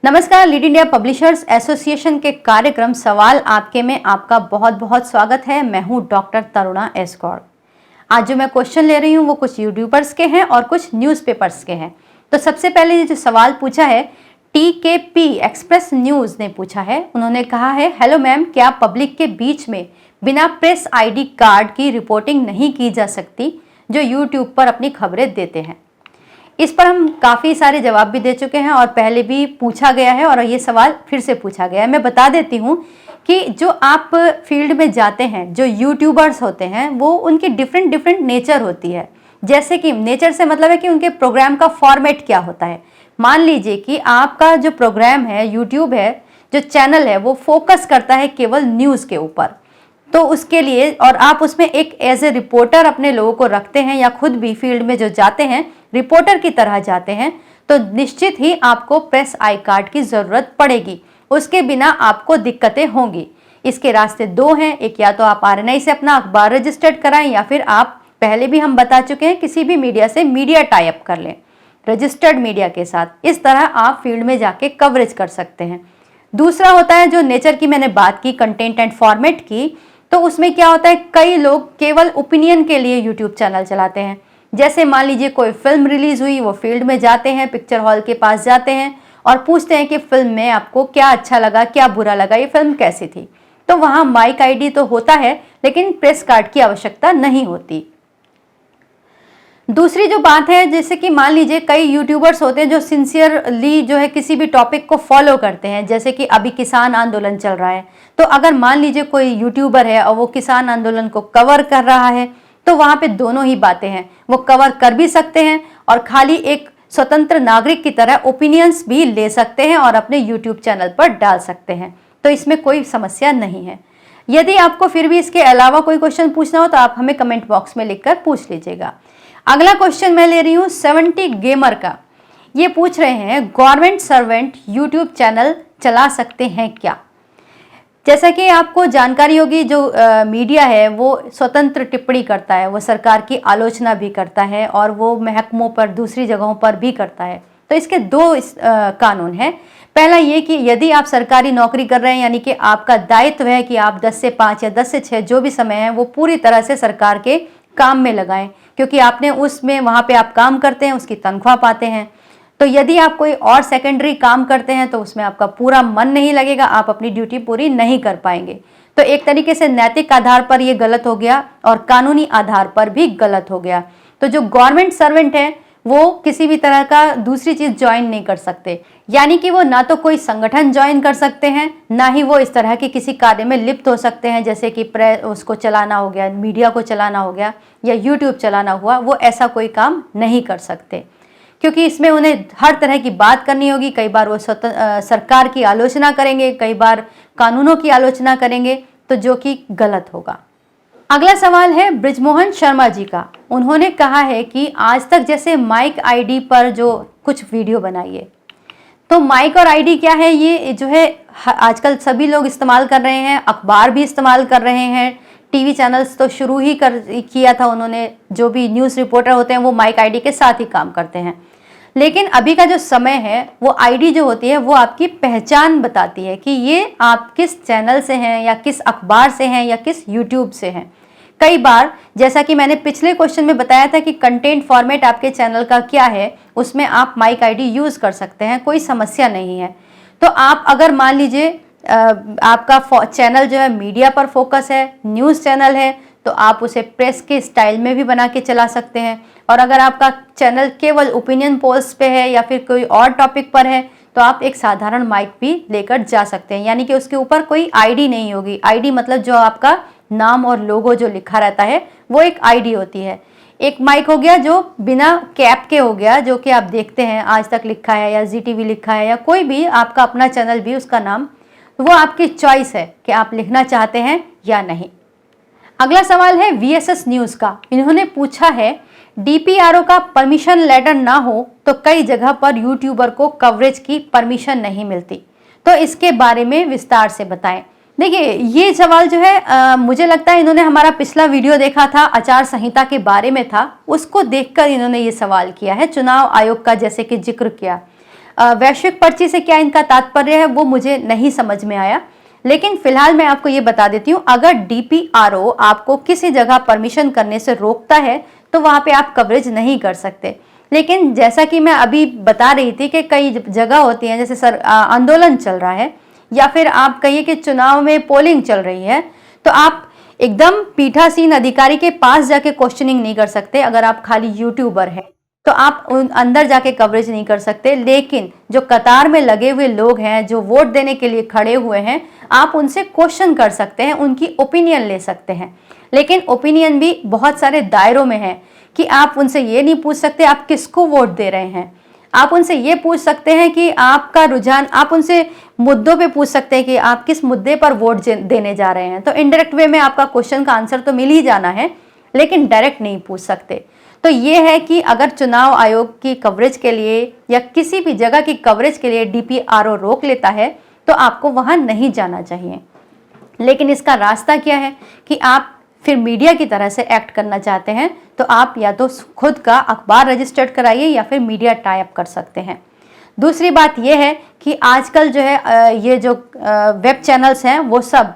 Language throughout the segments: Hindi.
नमस्कार, लीड इंडिया पब्लिशर्स एसोसिएशन के कार्यक्रम सवाल आपके में आपका बहुत बहुत स्वागत है। मैं हूं डॉक्टर तरुणा एस गौड़। आज जो मैं क्वेश्चन ले रही हूं वो कुछ यूट्यूबर्स के हैं और कुछ न्यूज़पेपर्स के हैं। तो सबसे पहले ये जो सवाल पूछा है TKP एक्सप्रेस न्यूज़ ने पूछा है। उन्होंने कहा है, हेलो मैम, क्या पब्लिक के बीच में बिना प्रेस ID कार्ड की रिपोर्टिंग नहीं की जा सकती जो यूट्यूब पर अपनी खबरें देते हैं। इस पर हम काफ़ी सारे जवाब भी दे चुके हैं और पहले भी पूछा गया है और ये सवाल फिर से पूछा गया है। मैं बता देती हूँ कि जो आप फील्ड में जाते हैं, जो यूट्यूबर्स होते हैं, वो उनकी डिफरेंट नेचर होती है। जैसे कि नेचर से मतलब है कि उनके प्रोग्राम का फॉर्मेट क्या होता है। मान लीजिए कि आपका जो प्रोग्राम है, यूट्यूब है, जो चैनल है, वो फोकस करता है केवल न्यूज़ के ऊपर। तो उसके लिए और आप उसमें एक एज ए रिपोर्टर अपने लोगों को रखते हैं या खुद भी फील्ड में जो जाते हैं रिपोर्टर की तरह जाते हैं, तो निश्चित ही आपको प्रेस आई कार्ड की ज़रूरत पड़ेगी। उसके बिना आपको दिक्कतें होंगी। इसके रास्ते दो हैं, एक या तो आप RNI से अपना अखबार रजिस्टर्ड कराएं या फिर आप पहले भी हम बता चुके हैं किसी भी मीडिया से मीडिया टाई अप कर लें, रजिस्टर्ड मीडिया के साथ। इस तरह आप फील्ड में जाके कवरेज कर सकते हैं। दूसरा होता है जो नेचर की मैंने बात की, कंटेंट एंड फॉर्मेट की, तो उसमें क्या होता है, कई लोग केवल ओपिनियन के लिए यूट्यूब चैनल चलाते हैं। जैसे मान लीजिए कोई फिल्म रिलीज हुई, वो फील्ड में जाते हैं, पिक्चर हॉल के पास जाते हैं और पूछते हैं कि फिल्म में आपको क्या अच्छा लगा, क्या बुरा लगा, ये फिल्म कैसी थी। तो वहाँ माइक ID तो होता है लेकिन प्रेस कार्ड की आवश्यकता नहीं होती। दूसरी जो बात है, जैसे कि मान लीजिए कई यूट्यूबर्स होते हैं जो सिंसियरली जो है किसी भी टॉपिक को फॉलो करते हैं। जैसे कि अभी किसान आंदोलन चल रहा है, तो अगर मान लीजिए कोई यूट्यूबर है और वो किसान आंदोलन को कवर कर रहा है, तो वहाँ पे दोनों ही बातें हैं। वो कवर कर भी सकते हैं और खाली एक स्वतंत्र नागरिक की तरह ओपिनियंस भी ले सकते हैं और अपने यूट्यूब चैनल पर डाल सकते हैं। तो इसमें कोई समस्या नहीं है। यदि आपको फिर भी इसके अलावा कोई क्वेश्चन पूछना हो तो आप हमें कमेंट बॉक्स में लिखकर पूछ लीजिएगा। अगला क्वेश्चन मैं ले रही हूँ 70 गेमर का। ये पूछ रहे हैं, गवर्नमेंट सर्वेंट यूट्यूब चैनल चला सकते हैं क्या? जैसा कि आपको जानकारी होगी, जो मीडिया है वो स्वतंत्र टिप्पणी करता है, वो सरकार की आलोचना भी करता है और वो महकमों पर, दूसरी जगहों पर भी करता है। तो इसके दो कानून हैं। पहला ये कि यदि आप सरकारी नौकरी कर रहे हैं, यानी कि आपका दायित्व है कि आप 10 से 5 या 10 से 6 जो भी समय है वो पूरी तरह से सरकार के काम में लगाएं, क्योंकि आपने उसमें वहाँ पे आप काम करते हैं, उसकी तनख्वाह पाते हैं। तो यदि आप कोई और सेकेंडरी काम करते हैं तो उसमें आपका पूरा मन नहीं लगेगा, आप अपनी ड्यूटी पूरी नहीं कर पाएंगे। तो एक तरीके से नैतिक आधार पर ये गलत हो गया और कानूनी आधार पर भी गलत हो गया। तो जो गवर्नमेंट सर्वेंट है वो किसी भी तरह का दूसरी चीज़ ज्वाइन नहीं कर सकते, यानी कि वो ना तो कोई संगठन ज्वाइन कर सकते हैं, ना ही वो इस तरह के किसी कार्य में लिप्त हो सकते हैं, जैसे कि प्रेस उसको चलाना हो गया, मीडिया को चलाना हो गया या यूट्यूब चलाना हुआ। वो ऐसा कोई काम नहीं कर सकते, क्योंकि इसमें उन्हें हर तरह की बात करनी होगी। कई बार वो सरकार की आलोचना करेंगे, कई बार कानूनों की आलोचना करेंगे, तो जो कि गलत होगा। अगला सवाल है ब्रिजमोहन शर्मा जी का। उन्होंने कहा है कि आज तक जैसे माइक ID पर जो कुछ वीडियो बनाइए, तो माइक और ID क्या है, ये जो है आजकल सभी लोग इस्तेमाल कर रहे हैं, अखबार भी इस्तेमाल कर रहे हैं, टीवी चैनल्स तो शुरू ही किया था उन्होंने। जो भी न्यूज़ रिपोर्टर होते हैं वो माइक ID के साथ ही काम करते हैं। लेकिन अभी का जो समय है, वो ID जो होती है वो आपकी पहचान बताती है कि ये आप किस चैनल से हैं या किस अखबार से हैं या किस यूट्यूब से हैं। कई बार, जैसा कि मैंने पिछले क्वेश्चन में बताया था कि कंटेंट फॉर्मेट आपके चैनल का क्या है, उसमें आप माइक ID यूज़ कर सकते हैं, कोई समस्या नहीं है। तो आप अगर मान लीजिए आपका चैनल जो है मीडिया पर फोकस है, न्यूज़ चैनल है, तो आप उसे प्रेस के स्टाइल में भी बना के चला सकते हैं। और अगर आपका चैनल केवल ओपिनियन पोल्स पे है या फिर कोई और टॉपिक पर है, तो आप एक साधारण माइक भी लेकर जा सकते हैं, यानी कि उसके ऊपर कोई ID नहीं होगी। ID मतलब जो आपका नाम और लोगो जो लिखा रहता है वो एक ID होती है। एक माइक हो गया जो बिना कैप के हो गया, जो कि आप देखते हैं आज तक लिखा है या ZTV लिखा है या कोई भी आपका अपना चैनल भी, उसका नाम, वो आपकी चॉइस है कि आप लिखना चाहते हैं या नहीं। अगला सवाल है VSS न्यूज़ का। इन्होंने पूछा है, DPRO का परमिशन लेटर ना हो तो कई जगह पर यूट्यूबर को कवरेज की परमिशन नहीं मिलती, तो इसके बारे में विस्तार से बताएं। देखिए, ये सवाल जो है मुझे लगता है इन्होंने हमारा पिछला वीडियो देखा था, आचार संहिता के बारे में था, उसको देखकर इन्होंने ये सवाल किया है, चुनाव आयोग का जैसे कि जिक्र किया। वैश्विक पर्ची से क्या इनका तात्पर्य है वो मुझे नहीं समझ में आया, लेकिन फिलहाल मैं आपको ये बता देती हूँ, अगर DPRO आपको किसी जगह परमिशन करने से रोकता है तो वहाँ पे आप कवरेज नहीं कर सकते। लेकिन जैसा कि मैं अभी बता रही थी कि कई जगह होती हैं, जैसे आंदोलन चल रहा है या फिर आप कहिए कि चुनाव में पोलिंग चल रही है, तो आप एकदम पीठासीन अधिकारी के पास जाके क्वेश्चनिंग नहीं कर सकते। अगर आप खाली यूट्यूबर हैं तो आप अंदर जाके कवरेज नहीं कर सकते, लेकिन जो कतार में लगे हुए लोग हैं, जो वोट देने के लिए खड़े हुए हैं, आप उनसे क्वेश्चन कर सकते हैं, उनकी ओपिनियन ले सकते हैं। लेकिन ओपिनियन भी बहुत सारे दायरों में है कि आप उनसे ये नहीं पूछ सकते आप किसको वोट दे रहे हैं। आप उनसे ये पूछ सकते हैं कि आपका रुझान, आप उनसे मुद्दों पे पूछ सकते हैं कि आप किस मुद्दे पर वोट देने जा रहे हैं। तो इनडायरेक्ट वे में आपका क्वेश्चन का आंसर तो मिल ही जाना है, लेकिन डायरेक्ट नहीं पूछ सकते। तो ये है कि अगर चुनाव आयोग की कवरेज के लिए या किसी भी जगह की कवरेज के लिए DPRO रोक लेता है तो आपको वहां नहीं जाना चाहिए। लेकिन इसका रास्ता क्या है कि आप फिर मीडिया की तरह से एक्ट करना चाहते हैं तो आप या तो खुद का अखबार रजिस्टर्ड कराइए या फिर मीडिया टाई अप कर सकते हैं। दूसरी बात यह है कि आजकल जो है ये जो वेब चैनल्स हैं वो सब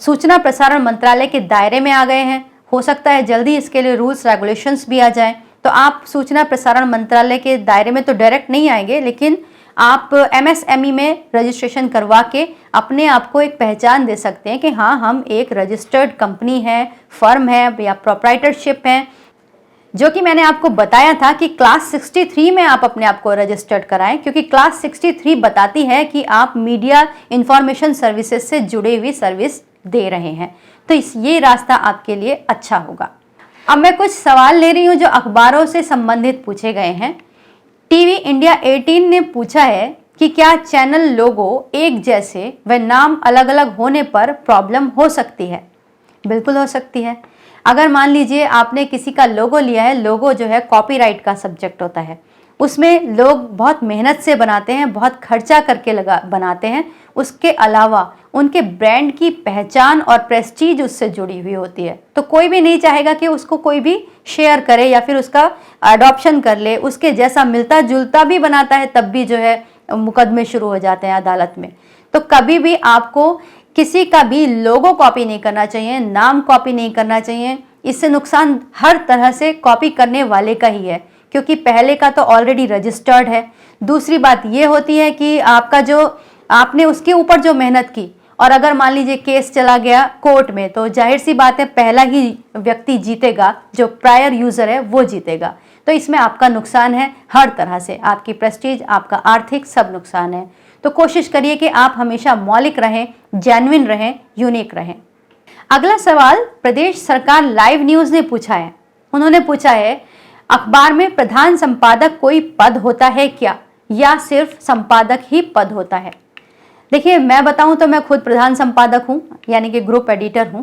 सूचना प्रसारण मंत्रालय के दायरे में आ गए हैं। हो सकता है जल्दी इसके लिए रूल्स रेगुलेशंस भी आ जाएं, तो आप सूचना प्रसारण मंत्रालय के दायरे में तो डायरेक्ट नहीं आएंगे, लेकिन आप MSME में रजिस्ट्रेशन करवा के अपने आप को एक पहचान दे सकते हैं कि हाँ, हम एक रजिस्टर्ड कंपनी है, फर्म है या प्रोप्राइटरशिप है। जो कि मैंने आपको बताया था कि क्लास 63 में आप अपने आप को रजिस्टर्ड कराएं, क्योंकि क्लास 63 बताती है कि आप मीडिया इंफॉर्मेशन सर्विसेज से जुड़ी हुई सर्विस दे रहे हैं। तो ये रास्ता आपके लिए अच्छा होगा। अब मैं कुछ सवाल ले रही हूँ जो अखबारों से संबंधित पूछे गए हैं। टीवी इंडिया 18 ने पूछा है कि क्या चैनल लोगो एक जैसे व नाम अलग अलग होने पर प्रॉब्लम हो सकती है? बिल्कुल हो सकती है। अगर मान लीजिए आपने किसी का लोगो लिया है, लोगो जो है कॉपीराइट का सब्जेक्ट होता है, उसमें लोग बहुत मेहनत से बनाते हैं, बहुत खर्चा करके बनाते हैं। उसके अलावा उनके ब्रांड की पहचान और प्रेस्टीज उससे जुड़ी हुई होती है, तो कोई भी नहीं चाहेगा कि उसको कोई भी शेयर करे या फिर उसका अडॉप्शन कर ले। उसके जैसा मिलता जुलता भी बनाता है तब भी जो है मुकदमे शुरू हो जाते हैं अदालत में। तो कभी भी आपको किसी का भी लोगो कॉपी नहीं करना चाहिए, नाम कॉपी नहीं करना चाहिए। इससे नुकसान हर तरह से कॉपी करने वाले का ही है, क्योंकि पहले का तो ऑलरेडी रजिस्टर्ड है। दूसरी बात ये होती है कि आपका जो आपने उसके ऊपर जो मेहनत की, और अगर मान लीजिए केस चला गया कोर्ट में, तो जाहिर सी बात है पहला ही व्यक्ति जीतेगा, जो प्रायर यूजर है वो जीतेगा। तो इसमें आपका नुकसान है हर तरह से, आपकी प्रेस्टीज, आपका आर्थिक सब नुकसान है। तो कोशिश करिए कि आप हमेशा मौलिक रहें, जेन्युइन रहें, यूनिक रहें। अगला सवाल प्रदेश सरकार लाइव न्यूज ने पूछा है। उन्होंने पूछा है, अखबार में प्रधान संपादक कोई पद होता है क्या, या सिर्फ संपादक ही पद होता है? देखिए, मैं बताऊं तो मैं खुद प्रधान संपादक हूं, यानी कि ग्रुप एडिटर हूं।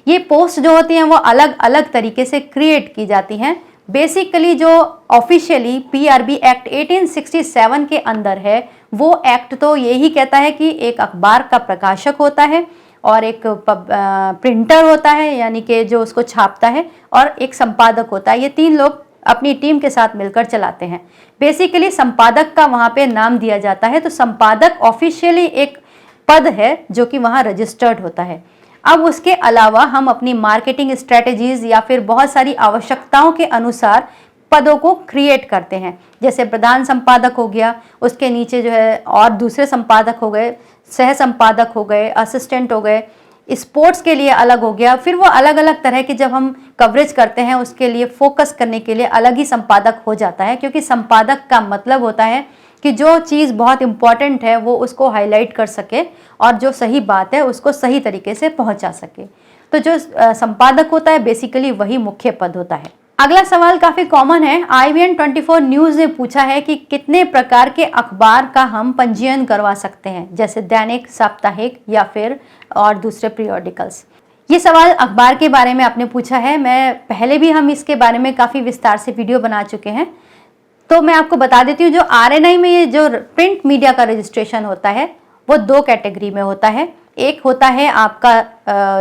ये पोस्ट जो होती हैं वो अलग अलग तरीके से क्रिएट की जाती हैं। बेसिकली जो ऑफिशियली PRB एक्ट 1867 के अंदर है, वो एक्ट तो यही कहता है कि एक अखबार का प्रकाशक होता है और एक प्रिंटर होता है, यानी कि जो उसको छापता है, और एक संपादक होता है। ये तीन लोग अपनी टीम के साथ मिलकर चलाते हैं। बेसिकली संपादक का वहाँ पे नाम दिया जाता है। तो संपादक ऑफिशियली एक पद है जो कि वहाँ रजिस्टर्ड होता है। अब उसके अलावा हम अपनी मार्केटिंग स्ट्रेटेजीज या फिर बहुत सारी आवश्यकताओं के अनुसार पदों को क्रिएट करते हैं। जैसे प्रधान संपादक हो गया, उसके नीचे जो है और दूसरे संपादक हो गए, सह संपादक हो गए, असिस्टेंट हो गए, स्पोर्ट्स के लिए अलग हो गया। फिर वो अलग अलग तरह की जब हम कवरेज करते हैं उसके लिए फोकस करने के लिए अलग ही संपादक हो जाता है, क्योंकि संपादक का मतलब होता है कि जो चीज़ बहुत इंपॉर्टेंट है वो उसको हाईलाइट कर सके और जो सही बात है उसको सही तरीके से पहुंचा सके। तो जो संपादक होता है बेसिकली वही मुख्य पद होता है। अगला सवाल काफ़ी कॉमन है। IVN 24 न्यूज़ ने पूछा है कि कितने प्रकार के अखबार का हम पंजीयन करवा सकते हैं, जैसे दैनिक, साप्ताहिक या फिर और दूसरे पीरियोडिकल्स। ये सवाल अखबार के बारे में आपने पूछा है। मैं पहले भी हम इसके बारे में काफ़ी विस्तार से वीडियो बना चुके हैं, तो मैं आपको बता देती हूँ। जो RNI में ये जो प्रिंट मीडिया का रजिस्ट्रेशन होता है वो दो कैटेगरी में होता है। एक होता है आपका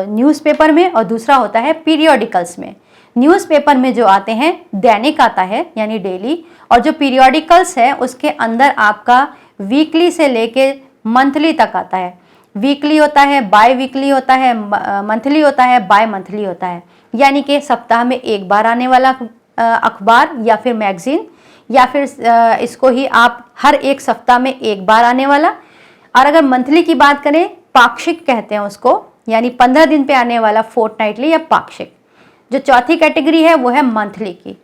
न्यूज़पेपर में और दूसरा होता है पीरियोडिकल्स में। न्यूज़पेपर में जो आते हैं दैनिक आता है यानी डेली, और जो पीरियोडिकल्स है उसके अंदर आपका वीकली से लेके मंथली तक आता है। वीकली होता है, बाय वीकली होता है, मंथली होता है, बाय मंथली होता है। यानी कि सप्ताह में एक बार आने वाला अखबार या फिर मैगजीन, या फिर इसको ही आप हर एक सप्ताह में एक बार आने वाला। और अगर मंथली की बात करें, पाक्षिक कहते हैं उसको, यानी 15 दिन पे आने वाला फोर्टनाइटली या पाक्षिक। जो चौथी कैटेगरी है वो है मंथली की।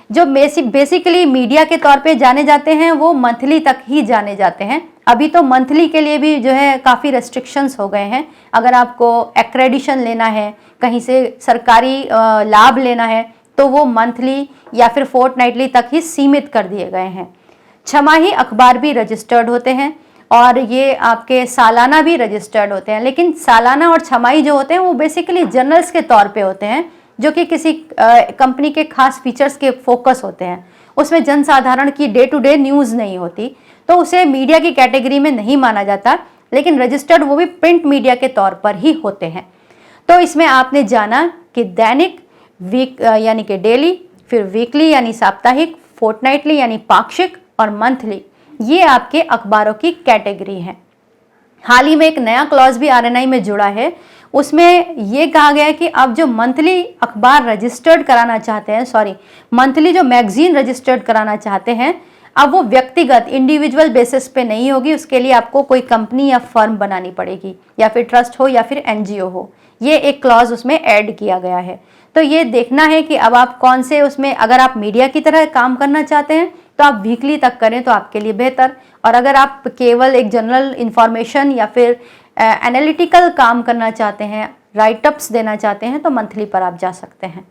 जो बेसिकली मीडिया के तौर पे जाने जाते हैं वो मंथली तक ही जाने जाते हैं। अभी तो मंथली के लिए भी जो है काफ़ी रेस्ट्रिक्शंस हो गए हैं। अगर आपको एक्रेडिशन लेना है, कहीं से सरकारी लाभ लेना है, तो वो मंथली या फिर फोर्टनाइटली तक ही सीमित कर दिए गए हैं। छमाही अखबार भी रजिस्टर्ड होते हैं और ये आपके सालाना भी रजिस्टर्ड होते हैं। लेकिन सालाना और छमाही जो होते हैं वो बेसिकली जर्नल्स के तौर पे होते हैं, जो कि किसी कंपनी के खास फीचर्स के फोकस होते हैं। उसमें जनसाधारण की डे टू डे न्यूज़ नहीं होती, तो उसे मीडिया की कैटेगरी में नहीं माना जाता। लेकिन रजिस्टर्ड वो भी प्रिंट मीडिया के तौर पर ही होते हैं। तो इसमें आपने जाना कि दैनिक, वीक यानी कि डेली, फिर वीकली यानी साप्ताहिक, फोर्टनाइटली यानी पाक्षिक, और मंथली, ये आपके अखबारों की कैटेगरी है। हाल ही में एक नया क्लॉज भी आरएनआई में जुड़ा है। उसमें ये कहा गया है कि अब जो मंथली अखबार रजिस्टर्ड कराना चाहते हैं, मंथली जो मैगजीन रजिस्टर्ड कराना चाहते हैं, अब वो व्यक्तिगत इंडिविजुअल बेसिस पे नहीं होगी। उसके लिए आपको कोई कंपनी या फर्म बनानी पड़ेगी, या फिर ट्रस्ट हो या फिर एनजीओ हो। ये एक क्लॉज उसमें ऐड किया गया है। तो ये देखना है कि अब आप कौन से उसमें, अगर आप मीडिया की तरह काम करना चाहते हैं तो आप वीकली तक करें तो आपके लिए बेहतर, और अगर आप केवल एक जनरल इंफॉर्मेशन या फिर एनालिटिकल काम करना चाहते हैं, राइटअप्स देना चाहते हैं, तो मंथली पर आप जा सकते हैं।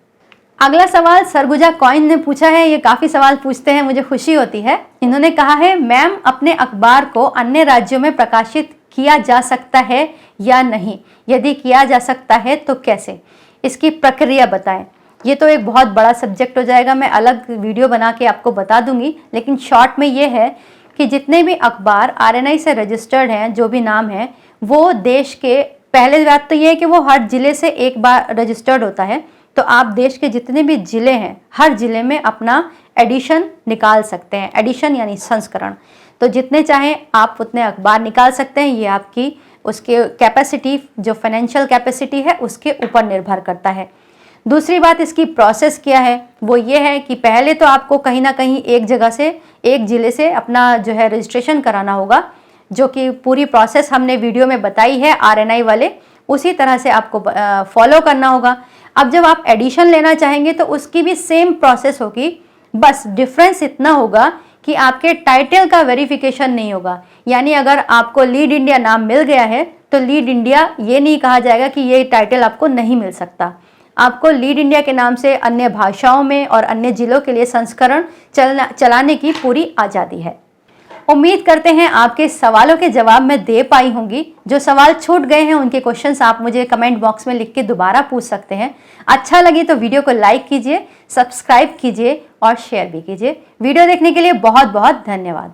अगला सवाल सरगुजा कॉइन ने पूछा है। ये काफ़ी सवाल पूछते हैं, मुझे खुशी होती है। इन्होंने कहा है, मैम अपने अखबार को अन्य राज्यों में प्रकाशित किया जा सकता है या नहीं? यदि किया जा सकता है तो कैसे? इसकी प्रक्रिया बताएं। ये तो एक बहुत बड़ा सब्जेक्ट हो जाएगा, मैं अलग वीडियो बना के आपको बता दूंगी। लेकिन शॉर्ट में ये है कि जितने भी अखबार आरएनआई से रजिस्टर्ड हैं, जो भी नाम है, वो देश के, पहले बात तो ये है कि वो हर जिले से एक बार रजिस्टर्ड होता है। तो आप देश के जितने भी जिले हैं, हर जिले में अपना एडिशन निकाल सकते हैं। एडिशन यानी संस्करण। तो जितने चाहें आप उतने अखबार निकाल सकते हैं। ये आपकी उसके कैपेसिटी, जो फाइनेंशियल कैपेसिटी है, उसके ऊपर निर्भर करता है। दूसरी बात, इसकी प्रोसेस क्या है, वो ये है कि पहले तो आपको कहीं ना कहीं एक जगह से, एक ज़िले से अपना जो है रजिस्ट्रेशन कराना होगा, जो कि पूरी प्रोसेस हमने वीडियो में बताई है आरएनआई वाले, उसी तरह से आपको फॉलो करना होगा। अब जब आप एडिशन लेना चाहेंगे तो उसकी भी सेम प्रोसेस होगी, बस डिफरेंस इतना होगा कि आपके टाइटल का वेरिफिकेशन नहीं होगा। यानी अगर आपको लीड इंडिया नाम मिल गया है तो लीड इंडिया ये नहीं कहा जाएगा कि ये टाइटल आपको नहीं मिल सकता। आपको लीड इंडिया के नाम से अन्य भाषाओं में और अन्य जिलों के लिए संस्करण चलाने की पूरी आज़ादी है। उम्मीद करते हैं आपके सवालों के जवाब मैं दे पाई होंगी। जो सवाल छूट गए हैं उनके क्वेश्चंस आप मुझे कमेंट बॉक्स में लिख के दोबारा पूछ सकते हैं। अच्छा लगे तो वीडियो को लाइक कीजिए, सब्सक्राइब कीजिए और शेयर भी कीजिए। वीडियो देखने के लिए बहुत बहुत धन्यवाद।